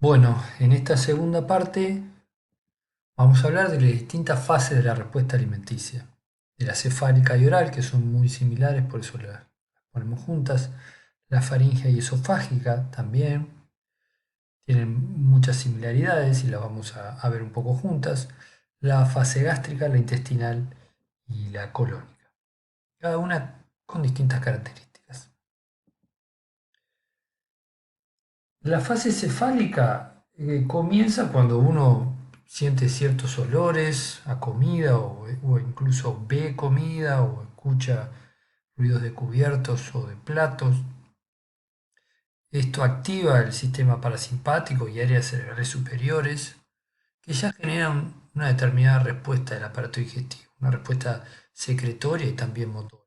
Bueno, en esta segunda parte vamos a hablar de las distintas fases de la respuesta alimenticia. De la cefálica y oral, que son muy similares, por eso las ponemos juntas. La faríngea y esofágica también tienen muchas similaridades y las vamos a ver un poco juntas. La fase gástrica, la intestinal y la colónica. Cada una con distintas características. La fase cefálica comienza cuando uno siente ciertos olores a comida o incluso ve comida o escucha ruidos de cubiertos o de platos. Esto activa el sistema parasimpático y áreas cerebrales superiores que ya generan una determinada respuesta del aparato digestivo, una respuesta secretoria y también motora.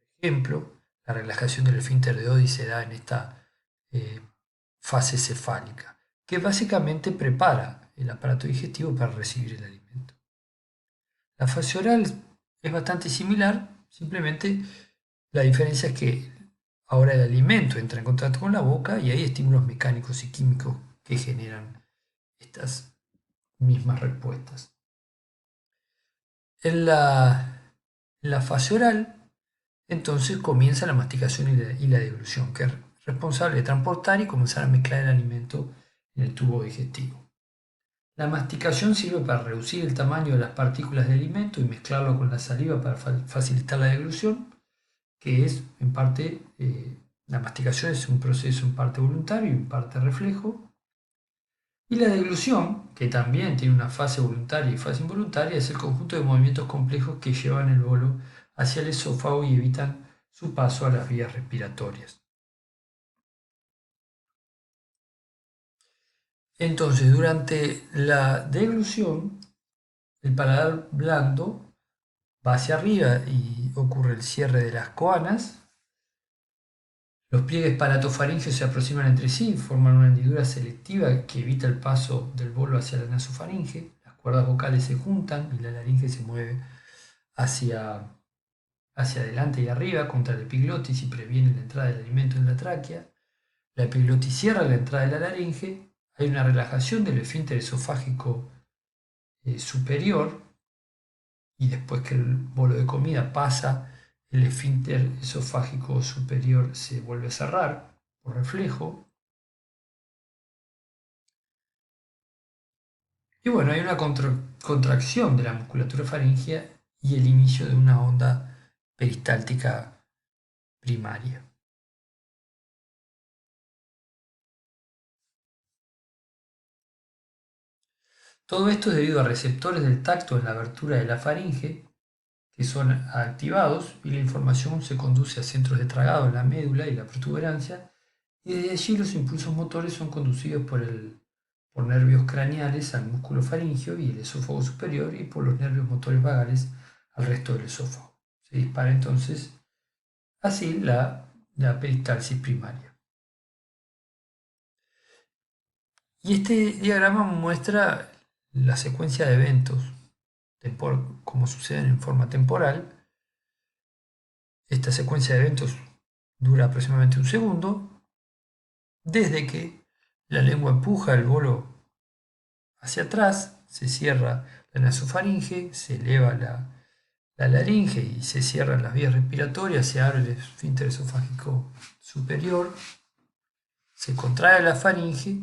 Por ejemplo, la relajación del esfínter de Oddi se da en esta eh, fase cefálica, que básicamente prepara el aparato digestivo para recibir el alimento. La fase oral es bastante similar, simplemente la diferencia es que ahora el alimento entra en contacto con la boca y hay estímulos mecánicos y químicos que generan estas mismas respuestas. En la fase oral, entonces comienza la masticación y la deglución, que es responsable de transportar y comenzar a mezclar el alimento en el tubo digestivo. La masticación sirve para reducir el tamaño de las partículas de alimento y mezclarlo con la saliva para facilitar la deglución, que es en parte, la masticación es un proceso en parte voluntario y en parte reflejo. Y la deglución, que también tiene una fase voluntaria y fase involuntaria, es el conjunto de movimientos complejos que llevan el bolo hacia el esófago y evitan su paso a las vías respiratorias. Entonces, durante la deglución, el paladar blando va hacia arriba y ocurre el cierre de las coanas. Los pliegues palatofaringeos se aproximan entre sí, forman una hendidura selectiva que evita el paso del bolo hacia la nasofaringe. Las cuerdas vocales se juntan y la laringe se mueve hacia, hacia adelante y arriba contra la epiglotis y previene la entrada del alimento en la tráquea. La epiglotis cierra la entrada de la laringe. Hay una relajación del esfínter esofágico superior y después que el bolo de comida pasa, el esfínter esofágico superior se vuelve a cerrar por reflejo. Y bueno, hay una contracción de la musculatura faríngea y el inicio de una onda peristáltica primaria. Todo esto es debido a receptores del tacto en la abertura de la faringe que son activados y la información se conduce a centros de tragado en la médula y la protuberancia, y desde allí los impulsos motores son conducidos por nervios craneales al músculo faríngeo y el esófago superior y por los nervios motores vagales al resto del esófago. Se dispara entonces así la peristalsis primaria. Y este diagrama muestra la secuencia de eventos, como suceden en forma temporal. Esta secuencia de eventos dura aproximadamente un segundo, desde que la lengua empuja el bolo hacia atrás, se cierra la nasofaringe, se eleva la laringe y se cierran las vías respiratorias, se abre el esfínter esofágico superior, se contrae la faringe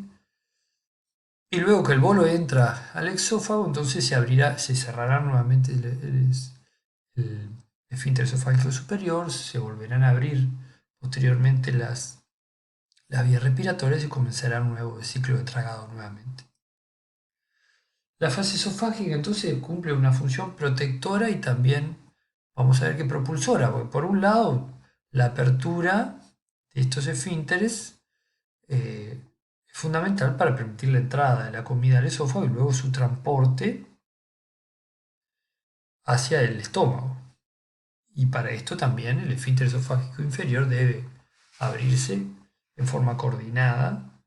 y luego que el bolo entra al exófago, entonces se cerrará nuevamente el esfínter esofágico superior, se volverán a abrir posteriormente las vías respiratorias y comenzará un nuevo ciclo de tragado nuevamente. La fase esofágica entonces cumple una función protectora y también vamos a ver que propulsora, porque por un lado la apertura de estos esfínteres es fundamental para permitir la entrada de la comida al esófago y luego su transporte hacia el estómago. Y para esto también el esfínter esofágico inferior debe abrirse en forma coordinada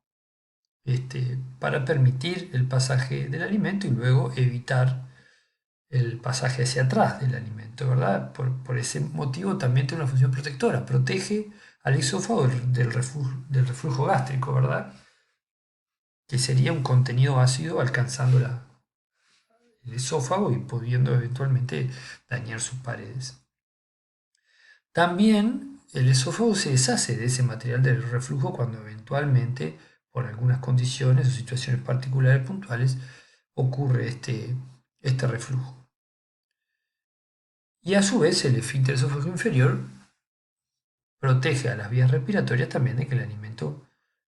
para permitir el pasaje del alimento y luego evitar el pasaje hacia atrás del alimento, ¿verdad? Por ese motivo también tiene una función protectora, protege al esófago del reflujo gástrico, ¿verdad? que sería un contenido ácido alcanzando el esófago y pudiendo eventualmente dañar sus paredes. También el esófago se deshace de ese material del reflujo cuando eventualmente, por algunas condiciones o situaciones particulares puntuales, ocurre este reflujo. Y a su vez el esfínter esofágico inferior protege a las vías respiratorias también de que el alimento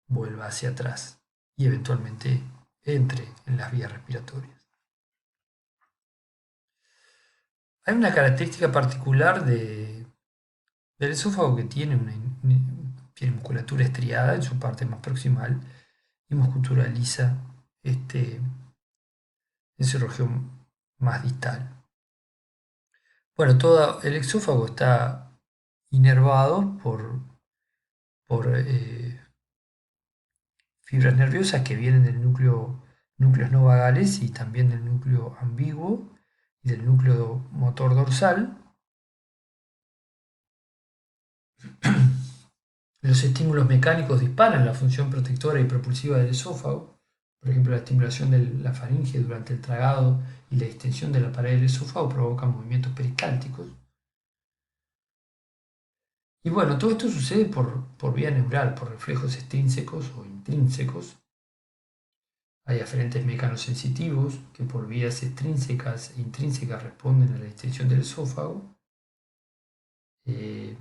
vuelva hacia atrás y eventualmente entre en las vías respiratorias. Hay una característica particular del esófago que tiene musculatura estriada en su parte más proximal y musculariza en su región más distal. Bueno, todo el esófago está inervado por fibras nerviosas que vienen del núcleos no vagales y también del núcleo ambiguo y del núcleo motor dorsal. Los estímulos mecánicos disparan la función protectora y propulsiva del esófago, por ejemplo, la estimulación de la faringe durante el tragado y la distensión de la pared del esófago provocan movimientos peristálticos. Y bueno, todo esto sucede por vía neural, por reflejos extrínsecos o intrínsecos. Hay aferentes mecanosensitivos que por vías extrínsecas e intrínsecas responden a la distensión del esófago. Y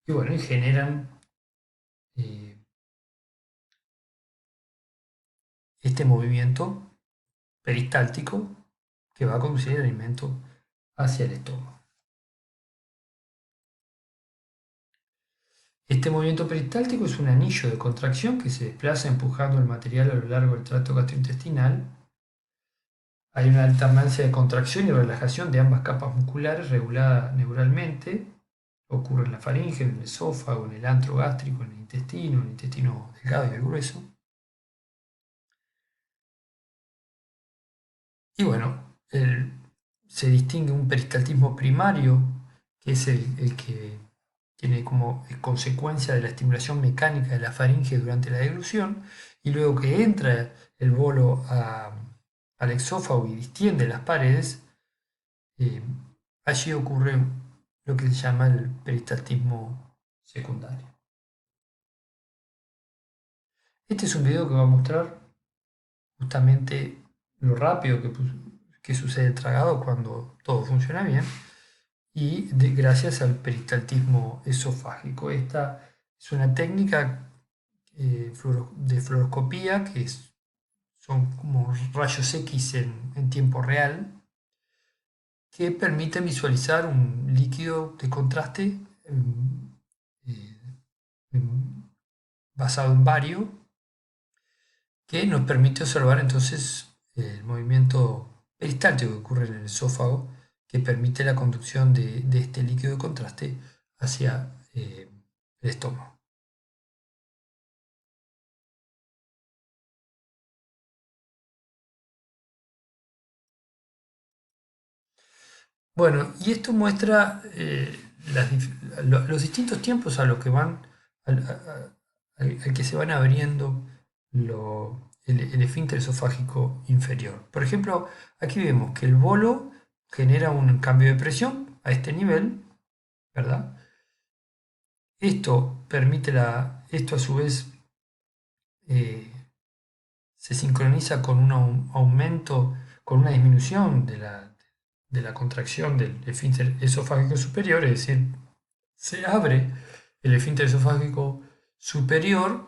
bueno, y generan eh, este movimiento peristáltico que va a conducir el alimento hacia el estómago. Este movimiento peristáltico es un anillo de contracción que se desplaza empujando el material a lo largo del tracto gastrointestinal. Hay una alternancia de contracción y relajación de ambas capas musculares regulada neuralmente. Ocurre en la faringe, en el esófago, en el antro gástrico, en el intestino delgado y el grueso. Y bueno, se distingue un peristaltismo primario, que es el que tiene como consecuencia de la estimulación mecánica de la faringe durante la deglución, y luego que entra el bolo al exófago y distiende las paredes, eh, allí ocurre lo que se llama el peristaltismo secundario. Este es un video que va a mostrar justamente lo rápido que sucede el tragado cuando todo funciona bien y gracias al peristaltismo esofágico. Esta es una técnica de fluoroscopía son como rayos X en tiempo real que permiten visualizar un líquido de contraste eh, basado en bario que nos permite observar entonces el movimiento peristáltico que ocurre en el esófago, que permite la conducción de este líquido de contraste hacia el estómago. Bueno, y esto muestra los distintos tiempos a los que al que se van abriendo el esfínter esofágico inferior. Por ejemplo, aquí vemos que el bolo genera un cambio de presión a este nivel, ¿verdad? Esto a su vez eh, se sincroniza con un aumento, con una disminución de la contracción del esfínter esofágico superior, es decir, se abre el esfínter esofágico superior,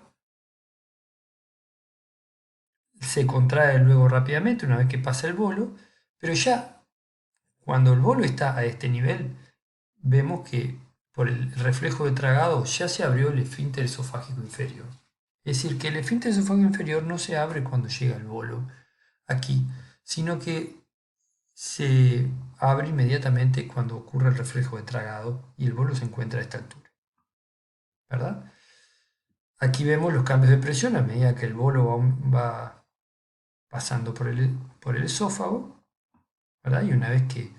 se contrae luego rápidamente una vez que pasa el bolo, pero ya cuando el bolo está a este nivel, vemos que por el reflejo de tragado ya se abrió el esfínter esofágico inferior. Es decir, que el esfínter esofágico inferior no se abre cuando llega el bolo aquí, sino que se abre inmediatamente cuando ocurre el reflejo de tragado y el bolo se encuentra a esta altura, ¿verdad? Aquí vemos los cambios de presión a medida que el bolo va pasando por el esófago, ¿verdad? Y una vez que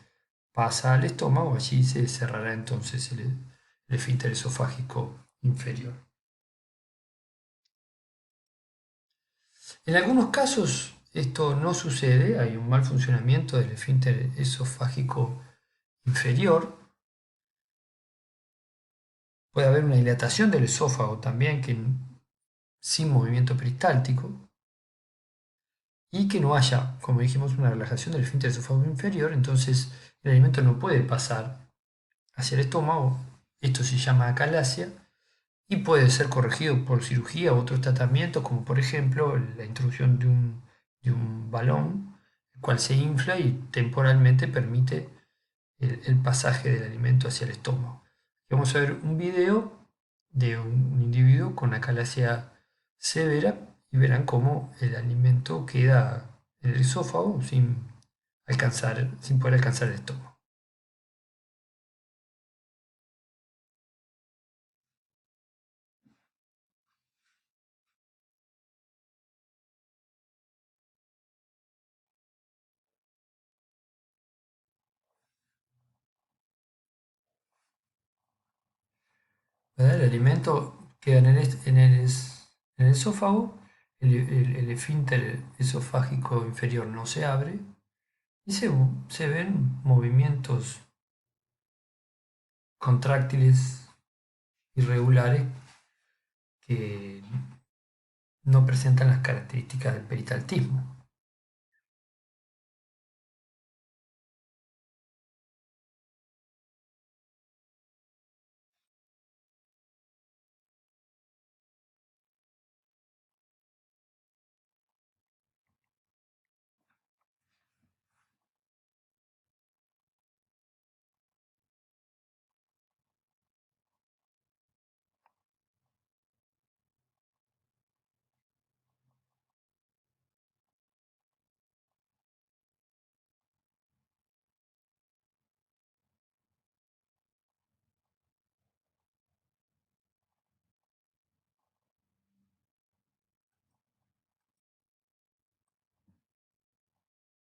pasa al estómago, allí se cerrará entonces el esfínter esofágico inferior. En algunos casos esto no sucede, hay un mal funcionamiento del esfínter esofágico inferior, puede haber una dilatación del esófago también sin movimiento peristáltico y que no haya, como dijimos, una relajación del esfínter esofágico inferior, entonces el alimento no puede pasar hacia el estómago, esto se llama acalasia y puede ser corregido por cirugía u otros tratamientos, como por ejemplo la introducción de un balón, el cual se infla y temporalmente permite el pasaje del alimento hacia el estómago. Vamos a ver un video de un individuo con acalasia severa y verán cómo el alimento queda en el esófago sin poder alcanzar el estómago. ¿Verdad? El alimento queda en el esófago, el esfínter esofágico inferior no se abre y se ven movimientos contráctiles irregulares que no presentan las características del peristaltismo.